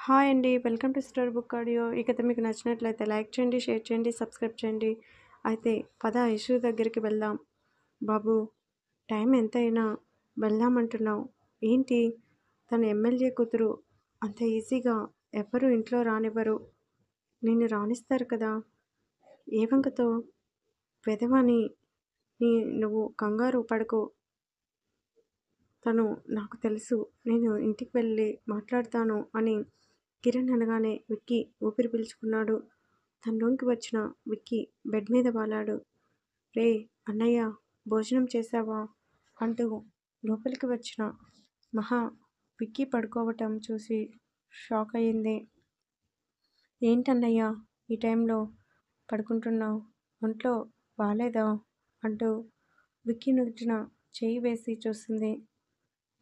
Hi అండి. Welcome to story book audio. ఈ కథ మీకు నచ్చినట్లయితే లైక్ చేయండి, షేర్ చేయండి, సబ్స్క్రైబ్ చేయండి. అయితే పద ఇష్యూ దగ్గరికి వెళ్దాం. బాబు, టైం ఎంతైనా వెళ్దామంటున్నావు ఏంటి? తన ఎమ్మెల్యే కూతురు అంత ఈజీగా ఎవ్వరూ ఇంట్లో రానివ్వరు. నిన్ను రానిస్తారు కదా. ఏ వంకతో వెధవని నువ్వు కంగారు పడకు. తను నాకు తెలుసు. నేను ఇంటికి వెళ్ళి మాట్లాడతాను అని కిరణ్ అనగానే విక్కీ ఊపిరి పీల్చుకున్నాడు. తన రూమ్కి వచ్చిన విక్కీ బెడ్ మీద వాలాడు. రే అన్నయ్య, భోజనం చేశావా అంటూ లోపలికి వచ్చిన మహా విక్కీ పడుకోవటం చూసి షాక్ అయ్యింది. ఏంటన్నయ్య ఈ టైంలో పడుకుంటున్నావు? ఒంట్లో బాలేదా అంటూ విక్కీ నుదుటిన చేయి వేసి చూసింది.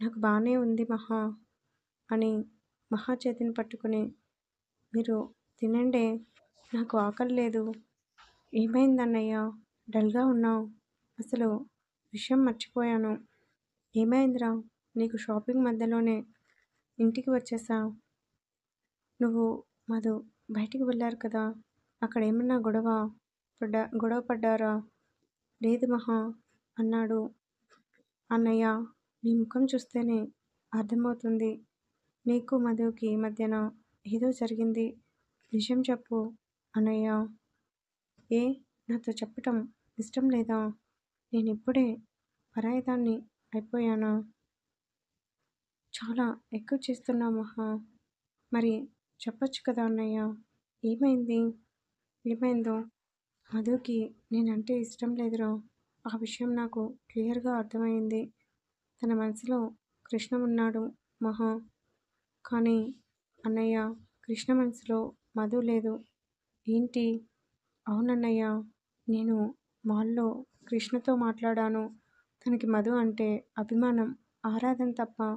నాకు బాగానే ఉంది మహా అని మహా చేతిని పట్టుకుని, మీరు తినండే, నాకు ఆకలి లేదు. ఏమైందన్నయ్య, డల్గా ఉన్నావు? అసలు విషయం మర్చిపోయాను. ఏమైందిరా? నీకు షాపింగ్ మధ్యలోనే ఇంటికి వచ్చేసా. నువ్వు మధు బయటికి వెళ్ళారు కదా, అక్కడ ఏమన్నా గొడవ పడ్డారా? లేదు మహా అన్నాడు. అన్నయ్య, నీ ముఖం చూస్తేనే అర్థమవుతుంది, నీకు మధుకి మధ్యన ఏదో జరిగింది. నిజం చెప్పు అన్నయ్య. ఏ, నాతో చెప్పటం ఇష్టం లేదా? నేను ఇప్పుడే పరాయిదాన్ని అయిపోయానా? చాలా ఎక్కువ చేస్తున్నా మహా. మరి చెప్పొచ్చు కదా అన్నయ్య, ఏమైంది? ఏమైందో? మధుకి నేనంటే ఇష్టం లేదురా. ఆ విషయం నాకు క్లియర్గా అర్థమైంది. తన మనసులో కృష్ణ ఉన్నాడు మహా. కానీ అన్నయ్య, కృష్ణ మనసులో మధు లేదు. ఏంటి? అవునన్నయ్య, నేను మాల్లో కృష్ణతో మాట్లాడాను. తనకి మధు అంటే అభిమానం, ఆరాధన తప్ప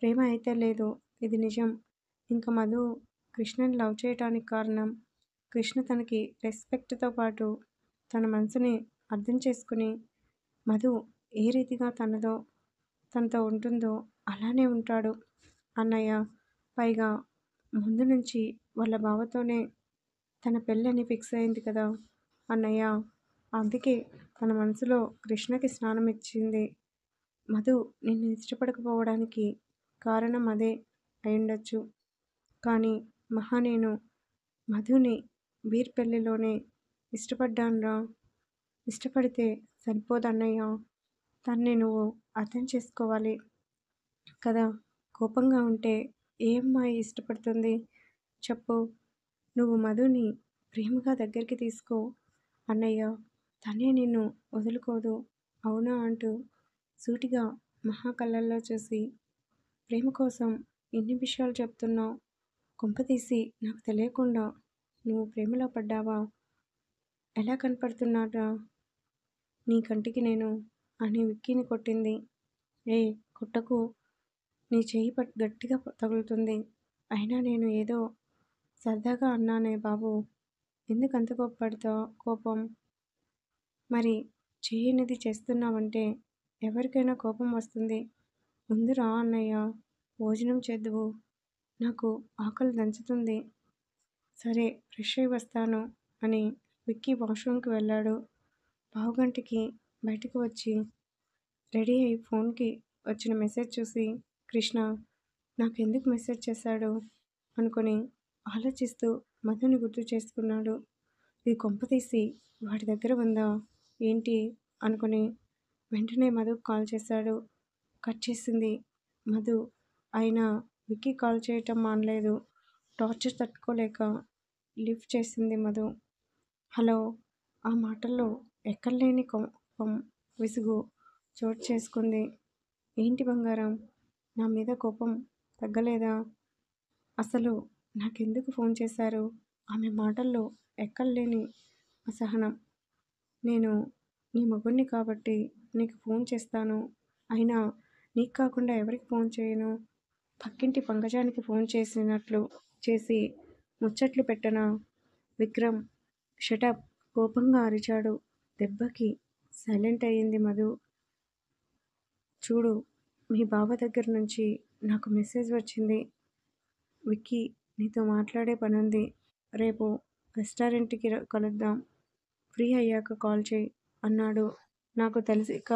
ప్రేమ అయితే లేదు. ఇది నిజం. ఇంకా మధు కృష్ణని లవ్ చేయటానికి కారణం, కృష్ణ తనకి రెస్పెక్ట్తో పాటు తన మనసుని అర్థం చేసుకుని మధు ఏ రీతిగా తనతో ఉంటుందో అలానే ఉంటాడు అన్నయ్య. పైగా ముందు నుంచి వాళ్ళ బావతోనే తన పెళ్ళని ఫిక్స్ అయింది కదా అన్నయ్య. అందుకే తన మనసులో కృష్ణకి స్నానం ఇచ్చింది. మధు నిన్ను ఇష్టపడకపోవడానికి కారణం అదే అయ్యుండొచ్చు. కానీ మహా, నేను మధుని వీర్ పెళ్ళిలోనే ఇష్టపడ్డానురా. ఇష్టపడితే సరిపోదన్నయ్య, తన్ని నువ్వు అర్థం చేసుకోవాలి కదా. కోపంగా ఉంటే ఏ అమ్మాయి ఇష్టపడుతుంది చెప్పు. నువ్వు మధుని ప్రేమగా దగ్గరికి తీసుకో అన్నయ్య, తనే నిన్ను వదులుకోదు. అవునా అంటూ సూటిగా మహా కళ్ళల్లో చూసి, ప్రేమ కోసం ఎన్ని విషయాలు చెప్తున్నావు? కొంపతీసి నాకు తెలియకుండా నువ్వు ప్రేమలో పడ్డావా? ఎలా కనపడుతున్నారా నీ కంటికి నేను అని విక్కీని కొట్టింది. ఏ, కొట్టకు. నీ చెయ్యి గట్టిగా తగులుతుంది. అయినా నేను ఏదో సరదాగా అన్నానే బాబు. ఎందుకంత కోపం? మరి చేయనిది చేస్తున్నావంటే ఎవరికైనా కోపం వస్తుంది. ముందు రా అన్నయ్య, భోజనం చేద్దువు. నాకు ఆకలి దంచుతుంది. సరే, ఫ్రెష్ అయి వస్తాను అని విక్కీ వాష్రూమ్కి వెళ్ళాడు. పావుగంటకి బయటకు వచ్చి రెడీ అయి ఫోన్కి వచ్చిన మెసేజ్ చూసి, కృష్ణ నాకెందుకు మెసేజ్ చేశాడు అనుకొని ఆలోచిస్తూ మధుని గుర్తు చేసుకున్నాడు. ఇది కొంపతీసి వాడి దగ్గర ఉందా ఏంటి అనుకుని వెంటనే మధుకు కాల్ చేశాడు. కట్ చేసింది మధు. అయినా విక్కీ కాల్ చేయటం మానలేదు. టార్చర్ తట్టుకోలేక లిఫ్ట్ చేసింది మధు. హలో. ఆ మాటల్లో ఎక్కడలేని కోపం, విసుగు చోటు చేసుకుంది. ఏంటి బంగారం, నా మీద కోపం తగ్గలేదా? అసలు నాకెందుకు ఫోన్ చేశారు? ఆమె మాటల్లో ఎక్కడలేని అసహనం. నేను నీ మొగుణ్ణి కాబట్టి నీకు ఫోన్ చేస్తాను. అయినా నీకు కాకుండా ఎవరికి ఫోన్ చేయను? పక్కింటి పంకజానికి ఫోన్ చేసినట్లు చేసి ముచ్చట్లు పెట్టనా? విక్రమ్ షటప్, కోపంగా అరిచాడు. దెబ్బకి సైలెంట్ అయ్యింది మధు. చూడు, మీ బావ దగ్గర నుంచి నాకు మెసేజ్ వచ్చింది. విక్కీ నీతో మాట్లాడే పనుంది. రేపు రెస్టారెంట్‌కి కలుద్దాం. ఫ్రీ అయ్యాక కాల్ చెయ్యి అన్నాడు. నాకు తెలిసిక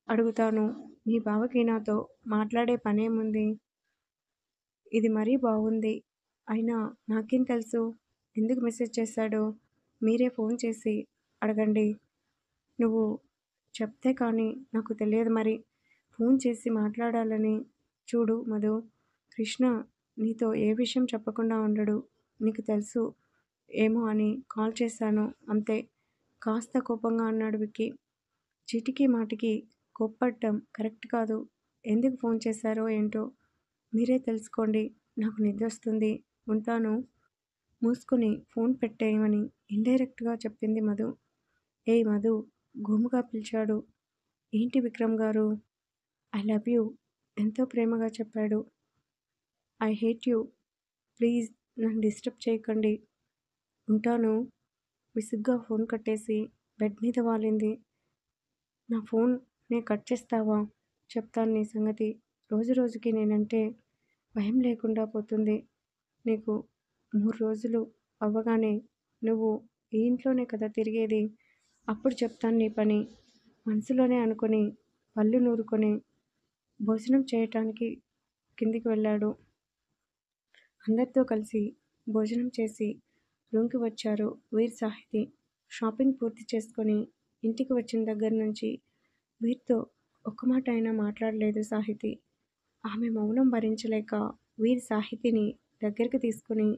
అడుగుతాను. మీ బావకి నాతో మాట్లాడే పనేముంది? ఇది మరీ బాగుంది. అయినా నాకేం తెలుసు? ఎందుకు మెసేజ్ చేశాడో? మీరే ఫోన్ చేసి అడగండి. నువ్వు చెప్తే కానీ నాకు తెలియదు మరి. ఫోన్ చేసి మాట్లాడాలని. చూడు మధు, కృష్ణ నీతో ఏ విషయం చెప్పకుండా ఉండడు. నీకు తెలుసు ఏమో అని కాల్ చేశాను అంతే. కాస్త కోపంగా అన్నాడు విక్కీ. చీటికి మాటికి కోప్పడటం కరెక్ట్ కాదు. ఎందుకు ఫోన్ చేశారో ఏంటో మీరే తెలుసుకోండి. నాకు నిద్రొస్తుంది. ఉంటాను. మూసుకొని ఫోన్ పెట్టేయమని ఇండైరెక్ట్‌గా చెప్పింది మధు. ఏయ్ మధు, గోముగా పిలిచాడు. ఏంటి విక్రమ్ గారు? ఐ లవ్ యూ ఎంతో ప్రేమగా చెప్పాడు. I hate you. ప్లీజ్ నన్ను డిస్టర్బ్ చేయకండి. ఉంటాను. విసుగ్గా ఫోన్ కట్టేసి బెడ్ మీద వాలింది. నా ఫోన్‌ని కట్ చేస్తావా? చెప్తాను నీ సంగతి. రోజురోజుకి నేనంటే భయం లేకుండా పోతుంది. నీకు 3 రోజులు అవ్వగానే నువ్వు ఈ ఇంట్లోనే కదా తిరిగేది. అప్పుడు చెప్తాను నీ పని. మనసులోనే అనుకుని పళ్ళు నూరుకొని భోజనం చేయటానికి కిందికి వెళ్ళాడు. అందరితో కలిసి భోజనం చేసి రూమ్‌కి వచ్చారు వీర్, సాహితి. షాపింగ్ పూర్తి చేసుకొని ఇంటికి వచ్చిన దగ్గర నుంచి వీర్‌తో ఒక్క మాట అయినా మాట్లాడలేదు సాహితి. ఆమె మౌనం భరించలేక వీర్ సాహితిని దగ్గరికి తీసుకుని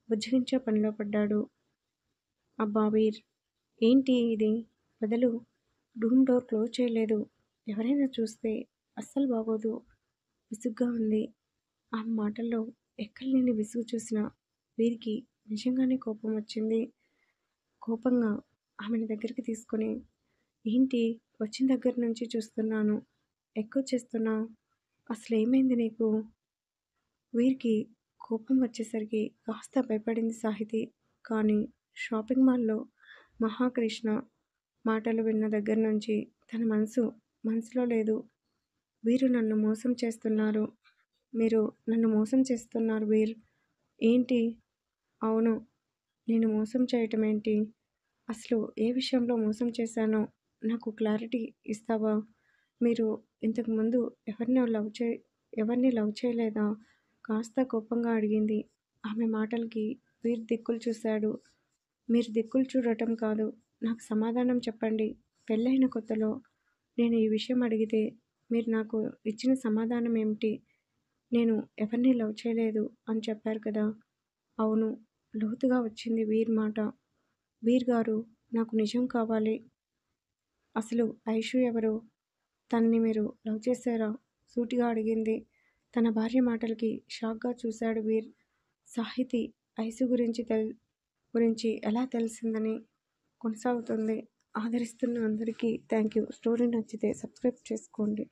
బుజ్జగించే పనిలో పడ్డాడు. అబ్బా వీర్, ఏంటి ఇది? వదలు. రూమ్ డోర్ క్లోజ్ చేయలేదు. ఎవరైనా చూస్తే అస్సలు బాగోదు. విసుగ్గా ఉంది. ఆమె మాటల్లో ఎక్కడలేని విసుగు చూసిన వీరికి నిజంగానే కోపం వచ్చింది. కోపంగా ఆమెను దగ్గరికి తీసుకొని, ఏంటి వచ్చిన దగ్గర నుంచి చూస్తున్నాను. ఎక్కువ చేస్తున్నావు. అసలేమైంది నీకు? వీరికి కోపం వచ్చేసరికి కాస్త భయపడింది సాహితి. కానీ షాపింగ్ మాల్‌లో మహాకృష్ణ మాటలు విన్న దగ్గర నుంచి తన మనసులో లేదు. వీరు నన్ను మోసం చేస్తున్నారు. మీరు నన్ను మోసం చేస్తున్నారు వీర్. ఏంటి? అవును. నేను మోసం చేయటం ఏంటి? అసలు ఏ విషయంలో మోసం చేశానో నాకు క్లారిటీ ఇస్తావా? మీరు ఇంతకుముందు ఎవరిని లవ్ చేయలేదా? కాస్త కోపంగా అడిగింది. ఆమె మాటలకి వీర్ దిక్కులు చూశాడు. మీరు దిక్కులు చూడటం కాదు. నాకు సమాధానం చెప్పండి. పెళ్ళైన కొత్తలో నేను ఈ విషయం అడిగితే మీరు నాకు ఇచ్చిన సమాధానం ఏమిటి? నేను ఎవరిని లవ్ చేయలేదు అని చెప్పారు కదా! అవును. లోతుగా వచ్చింది వీర్ మాట. వీర్ గారు, నాకు నిజం కావాలి. అసలు ఐషు ఎవరు? తనని మీరు లవ్ చేశారా? సూటిగా అడిగింది. తన భార్య మాటలకి షాక్‌గా చూశాడు వీర్. సాహితి ఐసు గురించి ఎలా తెలిసిందని కొనసాగుతుంది. ఆదరిస్తున్న అందరికీ థాంక్యూ. స్టోరీ నచ్చితే సబ్స్క్రైబ్ చేసుకోండి.